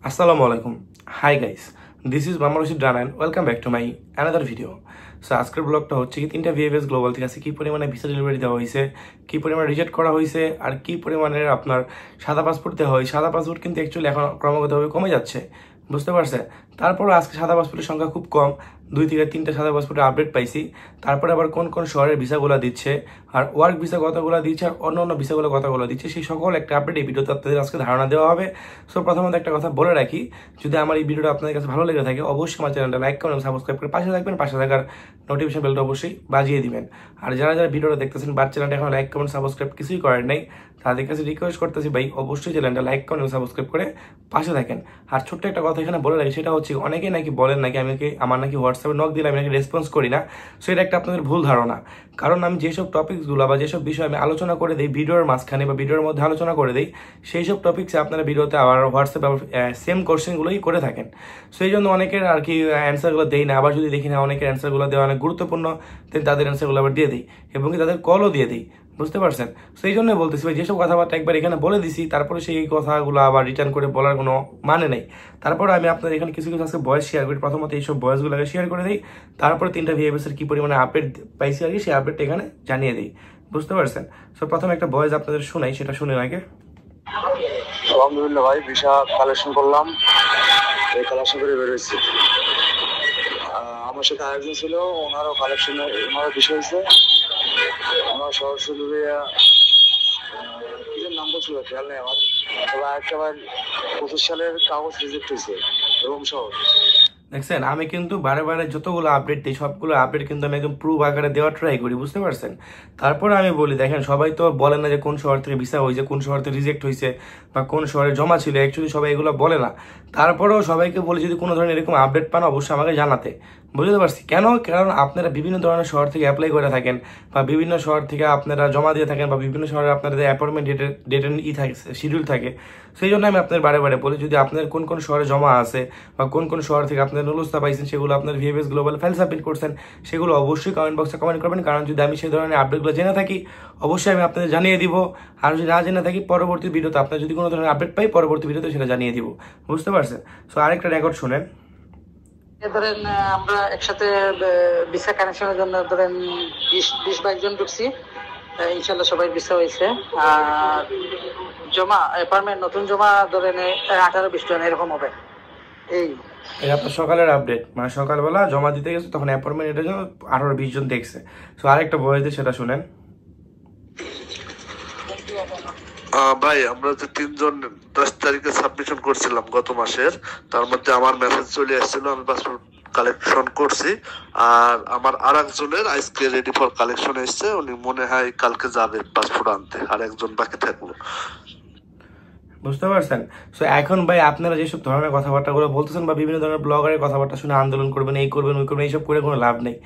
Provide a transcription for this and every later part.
Assalamu alaikum. Hi guys, this is Muhammad Rashid Rana and welcome back to my another video. So আজকের ব্লগটা হচ্ছে কি তিনটা VFS global থেকে আছে কি পরিমাণে ভিসা ডেলিভারি দেওয়া হয়েছে, কি পরিমাণে রিজেক্ট করা হয়েছে আর কি পরিমাণের আপনার সাদা পাসপোর্ট দেওয়া হয়। সাদা পাসপোর্ট কিন্তু অ্যাকচুয়ালি এখন ক্রমাগতভাবে কমে যাচ্ছে, বুঝতে পারছে। তারপরও আজকে সাদা পাসপোর্টের সংখ্যা খুব কম, 2 থেকে 3টা সাদা পাসপোর্টের আপডেট পাইছি। তারপরে আবার কোন কোন শহরের ভিসাগুলো দিচ্ছে আর ওয়ার্ক ভিসা কতগুলো দিচ্ছে আর অন্য ভিসাগুলো কতগুলো দিচ্ছে সেই সকল একটা আপডেট এই ভিডিওতে আপনাদের আজকে ধারণা দেওয়া হবে। সো প্রথমত একটা কথা বলে রাখি, যদি আমার এই ভিডিওটা আপনাদের কাছে ভালো লেগে থাকে অবশ্যই আমার চ্যানেলটা লাইক করুন, সাবস্ক্রাইব করে পাশে থাকবেন, পাশে থাকার নোটিফিকেশন বেলটা অবশ্যই বাজিয়ে দিবেন। আর যারা যারা ভিডিওটা দেখতেছেন বাট চ্যানেলটা এখন লাইক কমেন্ট সাবস্ক্রাইব কিছুই করেন নাই, তাদের কাছে রিকোয়েস্ট করতেছি ভাই অবশ্যই চ্যানেলটা লাইক করেন এবং সাবস্ক্রাইব করে পাশে থাকেন। আর ছোট্ট একটা কথা এখানে বলে রাখি, সেটা হচ্ছে অনেকেই নাকি বলেন নাকি আমার নাকি হোয়াটসঅ্যাপে নক দিলে আমি নাকি রেসপন্স করি না। সো এটা একটা আপনাদের ভুল ধারণা, কারণ আমি যেসব টপিকসগুলো বা যেসব বিষয় আমি আলোচনা করে দিই ভিডিওর মাঝখানে বা ভিডিওর মধ্যে আলোচনা করে দিই সেই সব টপিক্সে আপনারা ভিডিওতে আবার হোয়াটসঅ্যাপে সেম কোশ্চেনগুলোই করে থাকেন। সো এই জন্য অনেকের আর কি অ্যান্সারগুলো দেই না, আবার যদি দেখি না অনেকের অ্যান্সারগুলো দেওয়া অনেক গুরুত্বপূর্ণ দেন তাদের অ্যান্সারগুলো আবার দিয়ে দিই এবং তাদের কলও দিয়ে দিই, বুঝতে পারছেন। সেই জন্যই বলতেছি ভাই যেসব কথাবার্তা একবার এখানে বলে দিছি তারপরে সেই কথাগুলো আবার রিটার্ন করে বলার কোনো মানে নেই। তারপরে আমি আপনাদের এখানে কিছু কিছু আজকে ভয়েস শেয়ার করি, প্রথমত এইসব ভয়েসগুলোকে শেয়ার করে দিই, তারপরে 3টা ভিএফএস এর কি পরিমাণে আপডেট পাইছি আর কি সেই আপডেটটা এখানে জানিয়ে দিই, বুঝতে পারছেন। সো প্রথমে একটা ভয়েস আপনাদের শোনাই, সেটা শুনে আগে। আলহামদুলিল্লাহ ভাই, ভিসা কালেকশন করলাম, এই কালেকশন করে বেরোয়েছি। আমার সাথে আরেকজন ছিল, ওনারও কালেকশনে ওনারও বিষয় হয়েছে। আমার সরাসরি কিসের নাম বলছিল খেয়াল নেই আমার, তবে আরেকটা বার 25 সালের কাগজ রিজেক্ট হয়েছে রোম শহর। দেখছেন আমি কিন্তু বারে বারে যতগুলো আপডেট দিই সবগুলো আপডেট কিন্তু আমি একদম প্রুফ আকারে দেওয়ার ট্রাই করি, বুঝতে পারছেন। তারপরে আমি বলি দেখেন সবাই তো বলেন না যে কোন শহর থেকে ভিসা হয়েছে, কোন শহর থেকে রিজেক্ট হয়েছে বা কোন শহরে জমা ছিল, অ্যাকচুয়ালি সবাই এগুলো বলে না। তারপরেও সবাইকে বলি যদি কোনো ধরনের এরকম আপডেট পান অবশ্যই আমাকে জানাতে, বুঝতে পারছি কেন, কারণ আপনারা বিভিন্ন ধরনের শহর থেকে অ্যাপ্লাই করে থাকেন বা বিভিন্ন শহর থেকে আপনারা জমা দিয়ে থাকেন বা বিভিন্ন শহরে আপনাদের অ্যাপয়েন্টমেন্ট ডেটের থাকে, শিডিউল থাকে। সেই জন্য আমি আপনার বারে বারে বলি যদি আপনার কোন কোন শহরে জমা আছে বা কোন কোন শহর থেকে আপনার নুলুস্তা পাইছেন সেগুলো আপনার ভিএফএস গ্লোবাল ফাইল সাবমিট করছেন সেগুলো অবশ্যই কমেন্ট বক্সে কমেন্ট করবেন, কারণ যদি আমি সেই ধরনের আপডেটগুলো জেনে থাকি অবশ্যই আমি আপনাদের জানিয়ে দিব। আর যদি না জেনে থাকি পরবর্তী ভিডিওতে আপনার যদি কোনো ধরনের আপডেট পাই পরবর্তী ভিডিওতে সেটা জানিয়ে দিব, বুঝতে পারছেন। সো আরেকটা রেকর্ড শুনেন। ধরেন আমরা একসাথে ভিসা কানেকশনের জন্য ধরেন 20-22 জন ঢুকছি, ইনশাল্লাহ সবাই ভিসা হয়েছে। আর জমা অ্যাপার্টমেন্ট নতুন জমা ধরেন 18-20 জন এরকম হবে। এই আপনার সকালের আপডেট, মানে সকালবেলা জমা দিতে গেছে তখন অ্যাপয়েন্টমেন্ট এটার জন্য 18-20 জন দেখছে। সো আরেকটা ভয়েস দিয়ে সেটা শুনেন। ভাই আমরা যে 3 জন 10 তারিখে সাবমিশন করছিলাম গত মাসের, তার মধ্যে আমার মেসেজ চলে আসছিল, আমি পাসপোর্ট কালেকশন করছি। আর আমার আরেকজনের আজকে রেডি ফর কালেকশন এসছে, উনি মনে হয় কালকে যাবে পাসপোর্ট আনতে, আর একজন বাকি থাকলো, বুঝতে পারছেন। সো এখন ভাই আপনারা যেসব ধরনের কথাবার্তাগুলো বলতেছেন বা বিভিন্ন ধরনের ব্লগারের কথাবার্তা শুনে আন্দোলন করবেন, এই করবেন ওই করবেন, এইসব করে কোনো লাভ নেই।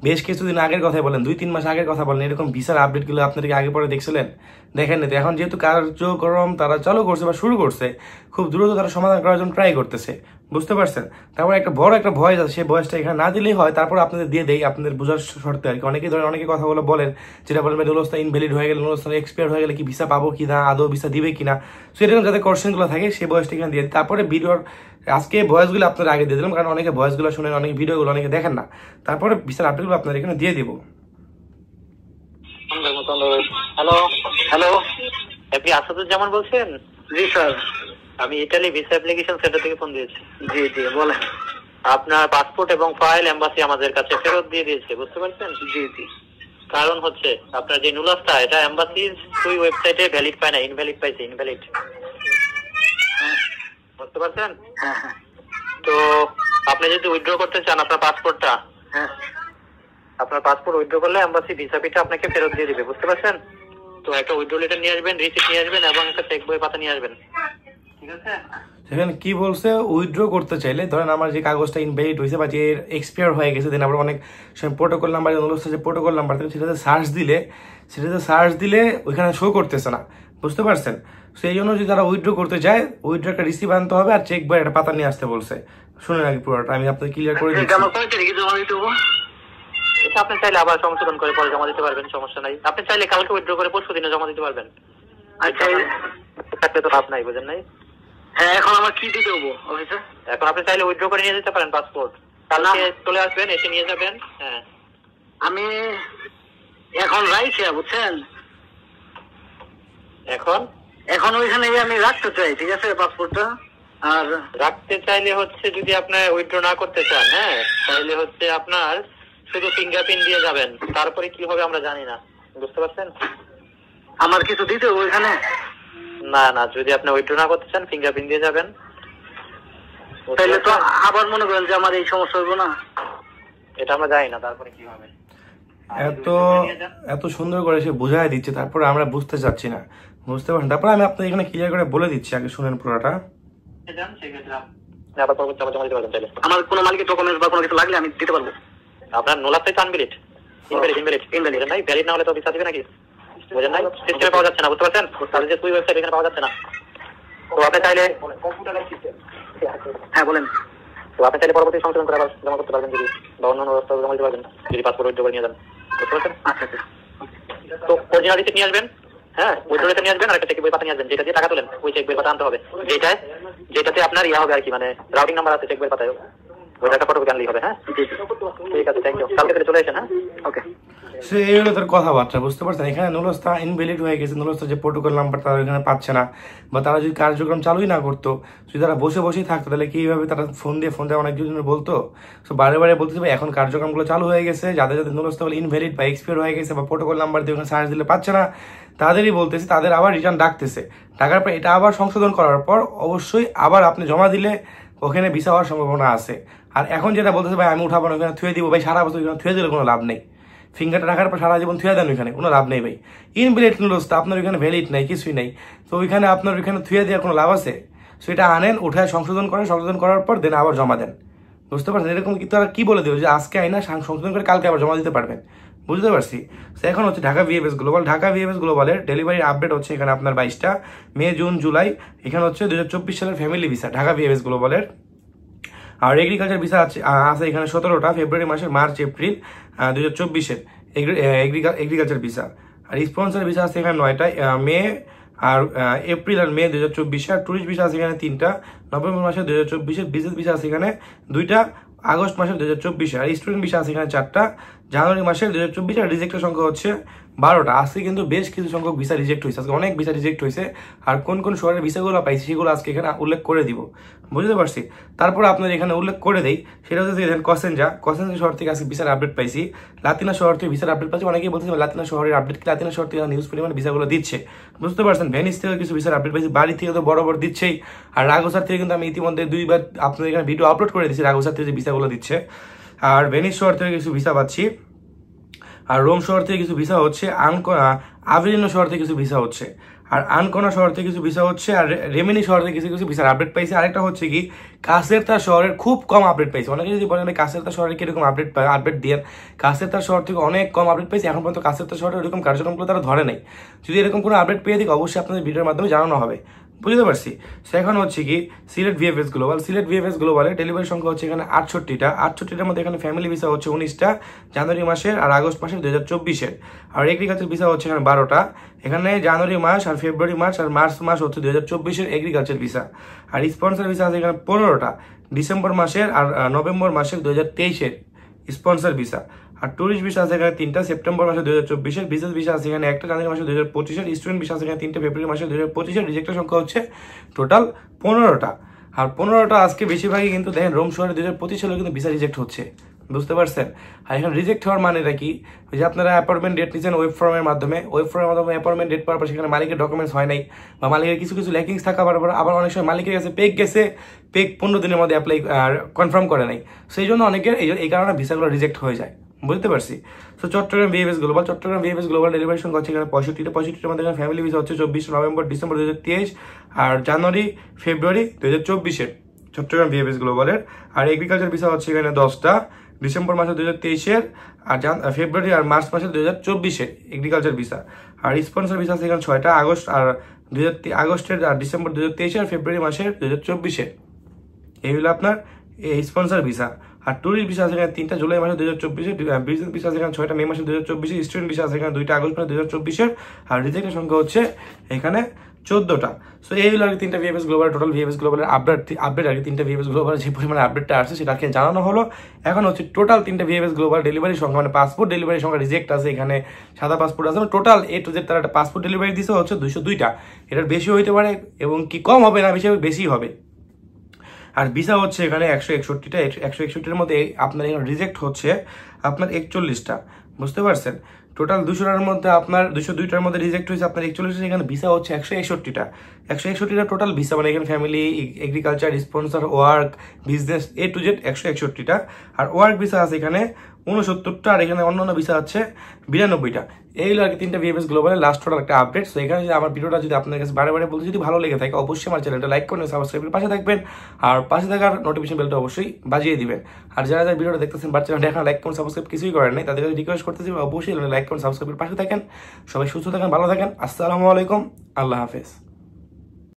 বেশ কিছুদিন আগের কথা বলেন, 2-3 মাস আগের কথা বলেন, এরকম ভিসার আপডেটগুলো আপনাদেরকে আগে পরে দেখছিলেন? দেখেন না তো। এখন যেহেতু কার্যক্রম তারা চালু করছে বা শুরু করছে, খুব দ্রুত তারা সমাধান করার জন্য ট্রাই করতেছে, বুঝতে পারছেন। তারপর একটা বড় একটা ভয়েস আছে, সেই ভয়েসটা এখানে না দিলেই হয়, তারপর আপনাদের দিয়ে দেই আপনাদের বোঝার শর্তে আর কি। অনেকেই ধরেন অনেকে কথাগুলো বলেন যেটা বলবেন নুলুস্তা ইনভ্যালিড হয়ে গেলে, নুলুস্তা এক্সপায়ার হয়ে গেলে কি ভিসা পাবো কিনা, আদৌ ভিসা দিবে কিনা। সো এরকম যাতে কোশ্চেনগুলো থাকে সেই ভয়েসটা এখানে দিয়ে দিই। তারপরে ভিডিওর আজকে ভয়েসগুলো আপনারা আগে দিয়ে দিলাম, কারণ অনেকে ভয়েসগুলো শুনেন, অনেকে ভিডিওগুলো অনেকে দেখেন না। তারপরে ভিসার আপডেটগুলো আপনারা এখানে দিয়ে দিব। হ্যালো হ্যালো, আপনি আসাদুজ্জামান বলছেন? জি স্যার, আমি ইতালি ভিসা অ্যাপ্লিকেশন সেন্টার থেকে ফোন দিয়েছি। জি জি বলেন। আপনার পাসপোর্ট এবং ফাইল এম্বাসি আমাদের কাছে ফেরত দিয়ে দিয়েছে, বুঝতে পারছেন? জি জি। কারণ হচ্ছে আপনার যে নুলাসটা এটা এম্বাসির ওই ওয়েবসাইটে ভ্যালিড পায় না, ইনভ্যালিড পাইছে, ইনভ্যালিড, বুঝতে পারছেন? হ্যাঁ হ্যাঁ। তো আপনি যদি উইথড্র করতে চান আপনার পাসপোর্টটা, হ্যাঁ আপনার পাসপোর্ট উইথড্র করলে এম্বাসি ভিসা পিটা আপনাকে ফেরত দিয়ে দিবে, বুঝতে পারছেন? তো একটা উইথড্র লেটার নিয়ে আসবেন, রিসিপ্ট নিয়ে আসবেন এবং একটা চেক বই পাতা নিয়ে আসবেন, ঠিক আছে? সেখানে কি বলছে, উইথড্র করতে চাইলে ধরেন আমার যে কাগজটা ইনভ্যালিড হয়েছে বা যে এক্সপায়ার হয়ে গেছে, দেন আবার অনেক সময় প্রোটোকল নাম্বার যে প্রোটোকল নাম্বার থাকে সেটাতে সার্চ দিলে ওইখানে শো করতেছে না, বুঝতে পারছেন। সেই জন্য যদি তারা উইথড্র করতে চায় উইথড্র একটা রিসিভ আনতে হবে আর চেক বই একটা পাতা নিয়ে আসতে বলছে। শুনে নাকি পুরোটা আমি আপনাকে ক্লিয়ার করে দিচ্ছি। এটা আপনি চাইলে আবার সংশোধন করে পরে জমা দিতে পারবেন, সমস্যা নাই। আপনি চাইলে কালকে উইথড্র করে পরশু দিনে জমা দিতে পারবেন। আচ্ছা, থাকলে তো লাভ নাই, বুঝেন নাই? হ্যাঁ, এখন আমার কি দিতে হবো অফিসে? এখন আপনি চাইলে উইথড্র করে নিয়ে যেতে পারেন পাসপোর্ট, কালকে চলে আসবেন, এসে নিয়ে যাবেন। হ্যাঁ, আমি এখন রাইছে, বুঝছেন? এখন ওইখানে আমি রাখতে চাই, ঠিক আছে, পাসপোর্টটা। আর রাখতে চাইলে হচ্ছে যদি আপনি উইথড্র না করতে চান, হ্যাঁ, তাহলে হচ্ছে আপনার শুধু ফিঙ্গারপ্রিন্ট দিয়ে যাবেন, তারপরে কি হবে আমরা জানি না, বুঝতে পারছেন? আমার কিছু দিতে হবে ওইখানে? না, যদি আপনি উইথড্র না করতে চান ফিঙ্গারপ্রিন্ট দিয়ে যাবেন। তাহলে তো আবার মনে করেন যে আমার এই সমস্যা হইব না? এটা আমরা জানি না তারপরে কি হবে। এত সুন্দর করে সে বুঝাই দিচ্ছে, তারপরে আমরা বুঝতে চাচ্ছি না, বুঝতে পারছেন? তারপরে আমি আপনাকে এখানে ক্লিয়ার করে বলে দিচ্ছি, আগে শুনেন পুরোটা। আমার কোনো মালিকের ডকুমেন্টস বা কোনো কিছু লাগলে আমি দিতে পারবো। আপনার নোলাতে আনভ্যালিড, ইনভ্যালিড নাই, ভ্যালিড না হলে তো ভিসা দিবে নাকি? বুঝেন নাই? সিস্টেমে পাওয়া যাচ্ছে না, বুঝতে পারছেন? তাহলে যে তুই ওয়েবসাইট এখানে পাওয়া যাচ্ছে না। তো আপনি চাইলে হ্যাঁ বলেন। তো আপনি চাইলে পরবর্তী সংশোধন করে আবার জমা করতে পারবেন, যদি বা অন্যান্য ব্যবস্থা জমা দিতে পারবেন, যদি পাসপোর্ট উইথড্র করে নিয়ে যান, বুঝতে পারছেন? আচ্ছা। তো অরিজিনাল রিসিপ্ট নিয়ে আসবেন, হ্যাঁ, উইথড্র রিসিপ্ট নিয়ে আসবেন, আর একটা চেক বই পাতা নিয়ে আসবেন, যেটা দিয়ে টাকা তোলেন ওই চেক বই পাতা আনতে হবে, যেটাতে আপনার হবে আর কি, মানে রাউটিং নাম্বার আছে চেক বই পাতায়, ওইটা একটা ফটোকপি আনলেই হবে। হ্যাঁ, ঠিক আছে, থ্যাংক ইউ। কালকে চলে আসেন। হ্যাঁ, ওকে। সে এই হলো তার কথাবার্তা, বুঝতে পারছেন? এখানে নুলস্তা ইনভ্যালিড হয়ে গেছে, নুলস্তা যে প্রোটোকল নাম্বার তারা এখানে পাচ্ছে না, বা তারা যদি কার্যক্রম চালুই না করতো, যদি তারা বসেই থাকতো, তাহলে কিভাবে তারা ফোন দিয়ে অনেকজন বলতো। তো বারে বলতে হবে এখন কার্যক্রমগুলো চালু হয়ে গেছে, যাদের নুলস্তা ইনভ্যালিড বা এক্সপায়ার হয়ে গেছে বা প্রোটোকল নাম্বার দিয়ে ওখানে সার্চ দিলে পাচ্ছে না, তাদেরই বলতেছে, তাদের আবার রিটার্ন ডাকতেছে। ডাকার পর এটা আবার সংশোধন করার পর অবশ্যই আবার আপনি জমা দিলে ওখানে ভিসা হওয়ার সম্ভাবনা আছে। আর এখন যেটা বলতেছে ভাই আমি উঠাবো না, ওখানে থুয়ে দিব, ভাই সারা বছর ওখানে থুয়ে দিলে কোনো লাভ নেই। ফিঙ্গারটা রাখার পর সারা জীবন থুয়ে দেন, ওইখানে কোনো লাভ নেই ভাই। ইনভ্যালিড নুলস্তা আপনার ওইখানে ভ্যালিড নাই, কিছুই নাই, তো ওইখানে আপনার ওইখানে থুয়ে দেওয়ার কোনো লাভ আছে? সেটা আনেন, উঠায় সংশোধন করার পর দেন আবার জমা দেন, বুঝতে পারছেন? এরকম কিন্তু আর কি বলে দেবো যে আজকে আইনা সংশোধন করে কালকে আবার জমা দিতে পারবেন, বুঝতে পারছি? এখন হচ্ছে ঢাকা ভিএফএস গ্লোবালের ডেলিভারি আপডেট হচ্ছে এখানে আপনার 22টা মে, জুন, জুলাই। এখানে হচ্ছে 2024 সালের ফ্যামিলি ভিসা ঢাকা ভিএফএস গ্লোবালের। আর এগ্রিকালচার ভিসা আছে এখানে 17টা, ফেব্রুয়ারি মাসের, মার্চ, এপ্রিল 2024-এর এগ্রিকালচার ভিসা। আর স্পন্সর ভিসা আছে এখানে 9টা, মে আর এপ্রিল আর মে 2024। আর টুরিস্ট ভিসা আছে এখানে 3টা, নভেম্বর মাসে 2024-এর। বিজনেস ভিসা আছে এখানে 2টা, আগস্ট মাসের 2024। আর স্টুডেন্ট ভিসা আছে এখানে 4টা, জানুয়ারি মাসের 2024। আর রিজেক্টের সংখ্যা হচ্ছে 12টা। আজকে কিন্তু বেশ কিছু সংখ্যক ভিসা রিজেক্ট হয়েছে, আজকে অনেক ভিসা রিজেক্ট হয়েছে। আর কোন কোন শহরের ভিসাগুলো পাইছি সেগুলো আজকে এখানে উল্লেখ করে দিব, বুঝতে পারছি? তারপর আপনার এখানে উল্লেখ করে দেই, সেটা হচ্ছে কসেনজা শহর থেকে আজকে ভিসার আপডেট পাইছি, লাতিনা শহর থেকে ভিসার আপডেট পাইছি। অনেকেই বলতেছে লাতিনা শহরের আপডেট, লাতিনা শহর থেকে নিউজ পরিমাণে ভিসাগুলো দিচ্ছে, বুঝতে পারছেন? ভেনিস থেকে কিছু ভিসার আপডেট পাইছি, বাড়ি থেকে তো বরাবর দিচ্ছেই। আর রাগোসার থেকে কিন্তু আমি ইতিমধ্যে 2বার আপনাদের এখানে ভিডিও আপলোড করে দিচ্ছি, রাগোসার থেকে যে ভিসাগুলো দিচ্ছে। আর ভেনিস শহর থেকে কিছু ভিসা পাচ্ছি, আর রোম শহর থেকে কিছু ভিসা হচ্ছে, আভেরিনো শহর থেকে কিছু ভিসা হচ্ছে, আর আনকোনা শহর থেকে কিছু ভিসা হচ্ছে, আর রেমিনি শহর থেকে কিছু ভিসার আপডেট পাইছি। আরেকটা হচ্ছে কি কাসেরতা শহরের খুব কম আপডেট পাইছি। অনেকে যদি বলেন কাসেরতা শহরের কিরকম আপডেট দিয়ে, কাসেরতা শহর থেকে অনেক কম আপডেট পাইছি। এখন পর্যন্ত কাসেরতা শহরের এরকম কার্যক্রমগুলো তারা ধরে নাই। যদি এরকম কোনো আপডেট পেয়ে দিই অবশ্যই আপনাদের ভিডিওর মাধ্যমে জানানো হবে, বুঝতে পারছি? এখন হচ্ছে কি সিলেট ভিএফএস গ্লোবালের ডেলিভারি সংখ্যা হচ্ছে এখানে 68টা। 68টার মধ্যে এখানে ফ্যামিলি ভিসা হচ্ছে 19টা, জানুয়ারি মাসের আর আগস্ট মাসের 2024-এর। আর এগ্রিকালচার ভিসা হচ্ছে এখানে 12টা। এখানে জানুয়ারি মাস আর ফেব্রুয়ারি মাস আর মার্চ মাস হচ্ছে 2024-এর এগ্রিকালচার ভিসা। আর স্পন্সর ভিসা আছে এখানে 15টা, ডিসেম্বর মাসের আর নভেম্বর মাসের 2023-এর স্পন্সর ভিসা। আর টুরিস্ট ভিসা আছে এখানে 3টা, সেপ্টেম্বর মাসে 2024-এর। বিজনেস ভিসা আছে এখানে 1টা, জানুয়ারি মাসে 2025-এর। স্টুডেন্ট ভিসা আছে এখানে 3টে, ফেব্রুয়ারি মাসে 2025-এর। রিজেক্টের সংখ্যা হচ্ছে টোটাল 15টা। আর 15টা আজকে বেশিরভাগই কিন্তু দেখেন রোম শহরে 2025 সালে কিন্তু ভিসা রিজেক্ট হচ্ছে, বুঝতে পারছেন? আর এখানে রিজেক্ট হওয়ার মানেটা কি? যে আপনারা অ্যাপয়েন্টমেন্ট ডেট নিচ্ছেন ওয়েব ফর্মের মাধ্যমে, অ্যাপয়েন্টমেন্ট ডেট পাওয়ার পর সেখানে মালিকের ডকুমেন্টস হয় নাই, বা মালিকের কিছু ল্যাকিংস থাকা পারবার, আবার অনেক সময় মালিকের কাছে পেক 15 দিনের মধ্যে অ্যাপ্লাই কনফার্ম করে নাই। সেই জন্য অনেকের এই কারণে ভিসাগুলো রিজেক্ট হয়ে যায়, বুঝতে পারছি? তো চট্টগ্রাম ভিএফএস গ্লোবাল ডেলিভারি সংখ্যা হচ্ছে এখানে 65টার মধ্যে এখানে ফ্যামিলি ভিসা হচ্ছে 24 নভেম্বর, ডিসেম্বর 2023 আর জানুয়ারি, ফেব্রুয়ারি 2024-এর চট্টগ্রাম ভিএফএস গ্লোবালের। আর এগ্রিকালচার ভিসা হচ্ছে এখানে 10টা, ডিসেম্বর মাসে 2023-এর আর ফেব্রুয়ারি আর মার্চ মাসে 2024-এর এগ্রিকালচার ভিসা। আর স্পন্সর ভিসা আছে এখানে 6টা, আগস্টের আর ডিসেম্বর 2023 আর ফেব্রুয়ারি মাসের 2024-এর। এই হলো আপনার এই স্পন্সর ভিসা। আর টুরিস্ট ভিসা আছে এখানে 3টা, জুলাই মাসে 2024-এর। বিজনেস ভিসা আছে এখানে 6টা, মে মাসে 2024-এর। স্টুডেন্ট ভিসা আছে এখানে 2টা, আগস্ট মাসে 2024-এর। আর রিজেক্টের সংখ্যা হচ্ছে এখানে 14টা। সো এই হলো আর কি 3টা ভিএফএস গ্লোবাল, টোটাল ভিএফএস গ্লোবালের আপডেট আর কি। 3টা ভিএফএস গ্লোবালের যে পরিমাণে আপডেটটা আসছে সেটাকে জানানো হলো। এখন হচ্ছে টোটাল 3টা ভিএফএস গ্লোবাল ডেলিভারি সংখ্যা, মানে পাসপোর্ট ডেলিভারি সংখ্যা রিজেক্ট আছে, এখানে সাদা পাসপোর্ট আছে, টোটাল A to Z তারা একটা পাসপোর্ট ডেলিভারি দিছে হচ্ছে 202টা। এটার বেশি হইতে পারে এবং কি কম হবে না, বেশি হবে। আর ভিসা হচ্ছে এখানে 161টা, 161টার মধ্যে আপনার এখানে রিজেক্ট হচ্ছে আপনার 41টা, বুঝতে পারছেন? টোটাল 200টার মধ্যে আপনার 202টার মধ্যে রিজেক্ট হয়েছে আপনার 41টা, এখানে ভিসা হচ্ছে 161টা। 161টা টোটাল ভিসা, মানে এখানে family, agriculture, sponsor, work, business A to Z 161টা। আর ওয়ার্ক ভিসা আছে এখানে 69টা, আর এখানে অন্যান্য ভিসা আছে 92টা। এই হলো আর কি 3টা ভিএফএস গ্লোবালের লাস্ট টোটাল একটা আপডেট। সো এখানে যদি আমার ভিডিওটা যদি আপনার কাছে বারে বলতে যদি ভালো লেগে থাকে, অবশ্যই আমার চ্যানেলটা লাইক করবেন, সাবস্ক্রাইবের পাশে থাকবেন, আর পাশে থাকার নোটিফিকেশন বেলটা অবশ্যই বাজিয়ে দিবেন। আর যারা যারা ভিডিওটা দেখতেছেন বাট চ্যানেলটা এখন লাইক করুন, সাবস্ক্রাইব কিছুই করেন নাই, তাদেরকে রিকোয়েস্ট করতেছি অবশ্যই লাইক করুন, সাবস্ক্রাইবের পাশে থাকেন। সবাই সুস্থ থাকেন, ভালো থাকেন। আসসালামু আলাইকুম, আল্লাহ হাফেজ।